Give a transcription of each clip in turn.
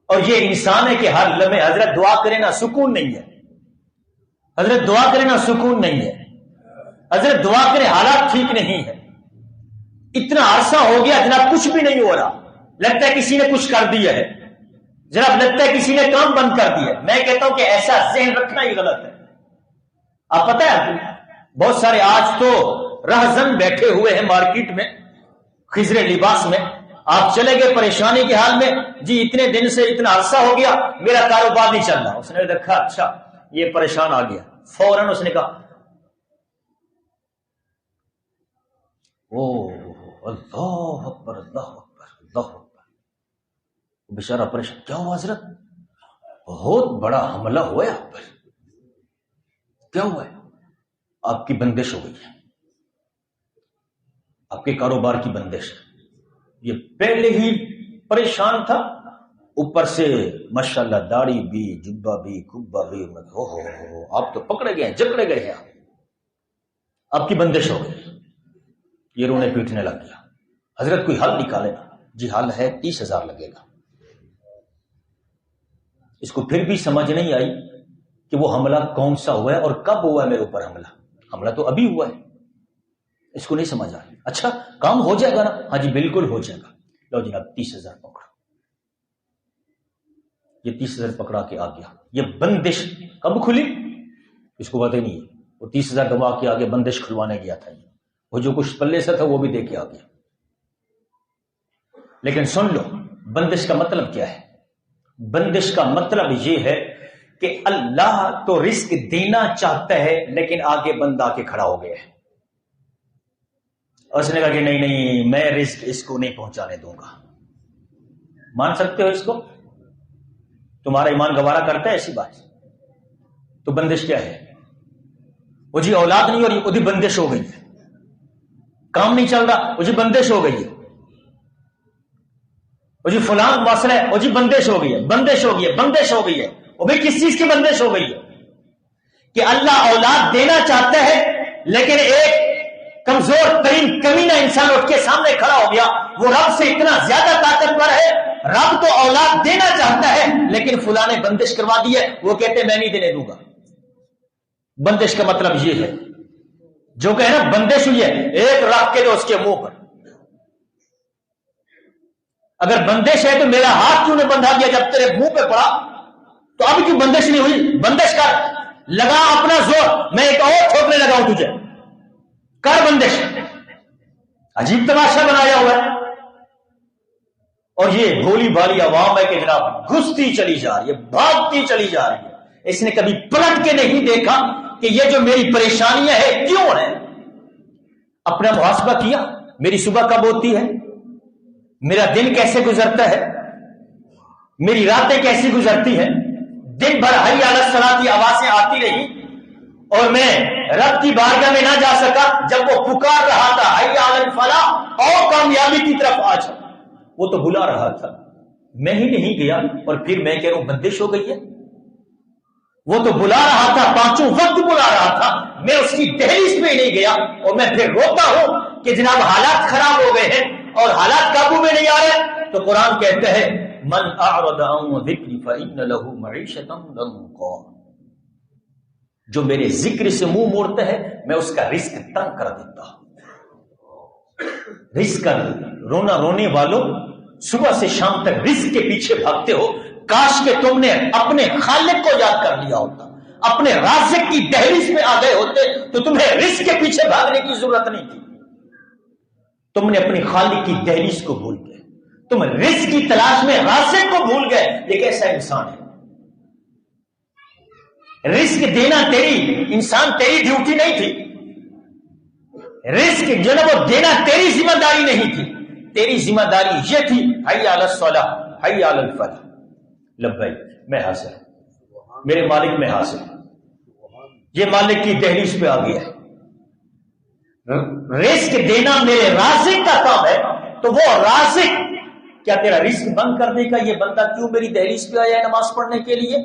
اور یہ انسان ہے کہ ہر لمحے حضرت دعا کرے نا سکون نہیں ہے، حضرت دعا کرے نا سکون نہیں ہے، حضرت دعا کرے حالات ٹھیک نہیں ہے. اتنا عرصہ ہو گیا جناب کچھ بھی نہیں ہو رہا، لگتا ہے کسی نے کچھ کر دیا ہے جناب، لگتا ہے کسی نے کام بند کر دیا. میں کہتا ہوں کہ ایسا ذہن رکھنا ہی غلط ہے. آپ پتہ ہے بہت سارے آج تو رہزن بیٹھے ہوئے ہیں مارکیٹ میں خضر لباس میں، آپ چلے گئے پریشانی کے حال میں، جی اتنے دن سے اتنا عرصہ ہو گیا میرا کاروبار نہیں چل رہا. اس نے دیکھا اچھا یہ پریشان آ گیا، فوراً اس نے کہا او اللہ اکبر اللہ اکبر اللہ اکبر. بیچارہ پریشان، کیا ہوا حضرت؟ بہت بڑا حملہ ہوا ہے آپ پر. کیا ہوا ہے؟ آپ کی بندش ہو گئی ہے، آپ کے کاروبار کی بندش. یہ پہلے ہی پریشان تھا، اوپر سے ماشاءاللہ داڑھی بھی، جبہ بھی، کبہ بھی. آپ تو پکڑے گئے ہیں، جکڑے گئے ہیں، آپ کی بندش ہو گئی. یہ رونے پیٹنے لگ گیا. حضرت کوئی حل نکالے نا. جی حل ہے، 30,000 لگے گا. اس کو پھر بھی سمجھ نہیں آئی کہ وہ حملہ کون سا ہوا ہے اور کب ہوا ہے میرے اوپر حملہ تو ابھی ہوا ہے. اس کو نہیں سمجھ آئی. اچھا کام ہو جائے گا نا؟ ہاں جی بالکل ہو جائے گا. لو جناب 30,000 پکڑو. یہ 30,000 پکڑا کے آ گیا. یہ بندش کب کھلی اس کو پتہ نہیں ہے. وہ 30,000 گوا کے آگے بندش کھلوانے گیا تھا. وہ جو کچھ پلے سے تھا وہ بھی دے کے آ گیا. لیکن سن لو بندش کا مطلب کیا ہے. بندش کا مطلب یہ ہے کہ اللہ تو رزق دینا چاہتا ہے لیکن آگے بندہ کے کھڑا ہو گیا ہے. اس نے کہا کہ نہیں نہیں میں رزق اس کو نہیں پہنچانے دوں گا. مان سکتے ہو اس کو؟ تمہارا ایمان گوارا کرتا ہے ایسی بات؟ تو بندش کیا ہے؟ وہ جی اولاد نہیں ہو رہی، وہ جی بندش ہو گئی ہے. کام نہیں چل رہا، وہ جی بندش ہو گئی ہے. وہ جی فلان مسئلہ ہے، وہ جی بندش ہو گئی ہے، بندش ہو گئی ہے، بندش ہو گئی ہے. وہ بھی کس چیز کی بندش ہو گئی ہے؟ کہ اللہ اولاد دینا چاہتا ہے لیکن ایک کمزور ترین کمینہ انسان اٹھ کے سامنے کھڑا ہو گیا. وہ رب سے اتنا زیادہ طاقتور ہے، رب تو اولاد دینا چاہتا ہے لیکن فلاں نے بندش کروا دی ہے. وہ کہتے میں نہیں دینے دوں گا. بندش کا مطلب یہ ہے جو کہ ہے نا بندش ہوئی ہے ایک رکھ کے دو اس کے منہ پر. اگر بندش ہے تو میرا ہاتھ کیوں نے بندھا دیا جب تیرے منہ پہ پڑا؟ تو اب کیوں بندش نہیں ہوئی؟ بندش کر، لگا اپنا زور، میں ایک اور ٹھوکنے لگا ہوں تجھے، کر بندش. عجیب تماشا بنایا ہوا ہے. اور یہ بھولی بھالی عوام ہے کہ جناب گھستی چلی جا رہی ہے، بھاگتی چلی جا رہی ہے. اس نے کبھی پلٹ کے نہیں دیکھا کہ یہ جو میری پریشانیاں ہیں کیوں ہیں. اپنا محاسبہ کیا، میری صبح کب ہوتی ہے، میرا دن کیسے گزرتا ہے، میری راتیں کیسی گزرتی ہیں. دن بھر حی علی الصلاۃ کی آوازیں آتی رہی اور میں رب کی بارگاہ میں نہ جا سکا. جب وہ پکار رہا تھا حی علی الفلاح اور کامیابی کی طرف آ جا، وہ تو بلا رہا تھا، میں ہی نہیں گیا. اور پھر میں کہہ رہا ہوں بندش ہو گئی ہے. وہ تو بلا رہا تھا، پانچوں وقت بلا رہا تھا، میں اس کی دہلیز پہ نہیں گیا. اور میں پھر روتا ہوں کہ جناب حالات خراب ہو گئے ہیں اور حالات قابو میں نہیں آ رہے. تو قرآن کہتا ہے من اعرض عن ذکری فإن له معیشۃ ضنکا. جو میرے ذکر سے منہ موڑتا ہے میں اس کا رزق تنگ کر دیتا ہوں. رزق کا رونا رونے والوں صبح سے شام تک رزق کے پیچھے بھاگتے ہو. کاش کہ تم نے اپنے خالق کو یاد کر لیا ہوتا، اپنے رازق کی دہلیز میں آ گئے ہوتے تو تمہیں رزق کے پیچھے بھاگنے کی ضرورت نہیں تھی. تم نے اپنی خالق کی دہلیز کو بھول گئے، تم رزق کی تلاش میں رازق کو بھول گئے. یہ کیسا انسان ہے؟ رزق دینا تیری انسان تیری ڈیوٹی نہیں تھی. رزق جو ہے وہ دینا تیری ذمہ داری نہیں تھی. تیری ذمہ داری یہ تھی حی علی الصلاح حی علی الفلاح. لبیک میں حاضر ہوں، میرے مالک میں حاضر ہوں. یہ مالک کی دہلیز پہ آ گیا ہے. رزق دینا میرے رازق کا کام ہے. تو وہ رازق کیا تیرا رزق بند کر دے گا؟ یہ بندہ کیوں میری دہلیز پہ آیا ہے نماز پڑھنے کے لیے؟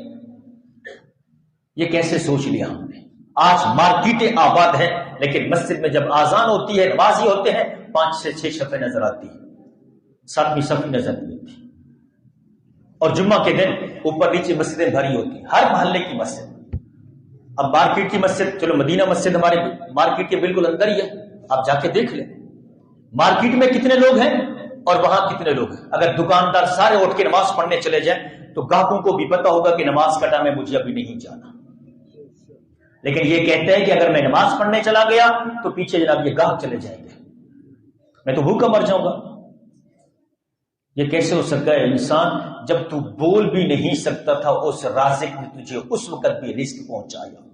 یہ کیسے سوچ لیا ہم نے؟ آج مارکیٹیں آباد ہیں لیکن مسجد میں جب آزان ہوتی ہے، نمازی ہوتے ہیں، 5 سے 6 صفیں نظر آتی ہیں، 7ویں صف نظر نہیں آتی. اور جمعہ کے دن اوپر نیچے مسجدیں بھری ہوتی، ہر محلے کی مسجد۔ اب مارکیٹ کی مسجد، چلو مدینہ مسجد ہمارے مارکیٹ کے بالکل اندر ہی ہے، آپ جا کے دیکھ لیں مارکیٹ میں کتنے لوگ ہیں اور وہاں کتنے لوگ ہیں۔ اگر دکاندار سارے اٹھ کے نماز پڑھنے چلے جائیں تو گاہکوں کو بھی پتا ہوگا کہ نماز کا ٹائم ہے، مجھے ابھی نہیں جانا۔ لیکن یہ کہتے ہیں کہ اگر میں نماز پڑھنے چلا گیا تو پیچھے جناب یہ گاہک چلے جائیں گے، میں تو بھوکا مر جاؤں گا۔ یہ کیسے ہو سکتا ہے؟ انسان جب تو بول بھی نہیں سکتا تھا اس رازق نے تجھے اس وقت بھی رزق پہنچایا۔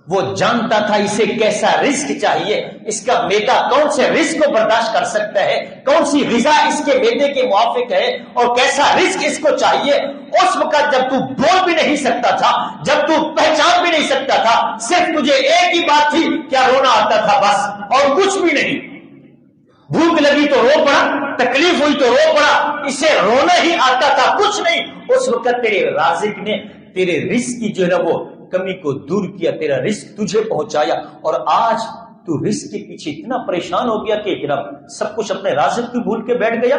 وہ جانتا تھا اسے کیسا رزق چاہیے، اس کا معدہ کون سے رزق کو برداشت کر سکتا ہے، کون سی غذا اس کے معدے کے موافق ہے اور کیسا رزق اس کو چاہیے۔ اس وقت جب تو بول بھی نہیں سکتا تھا، جب تو پہچان بھی نہیں سکتا تھا، صرف تجھے ایک ہی بات تھی، کیا رونا آتا تھا بس، اور کچھ بھی نہیں۔ بھوک لگی تو رو پڑا، تکلیف ہوئی تو رو پڑا، اسے رونا ہی آتا تھا، کچھ نہیں۔ اس وقت تیرے رازق نے تیرے رزق کی جو ہے نا وہ کمی کو دور کیا، تیرا رزق تجھے پہنچایا۔ اور آج تو رزق کے پیچھے اتنا پریشان ہو گیا کہ جناب سب کچھ اپنے رازق کو بھول کے بیٹھ گیا۔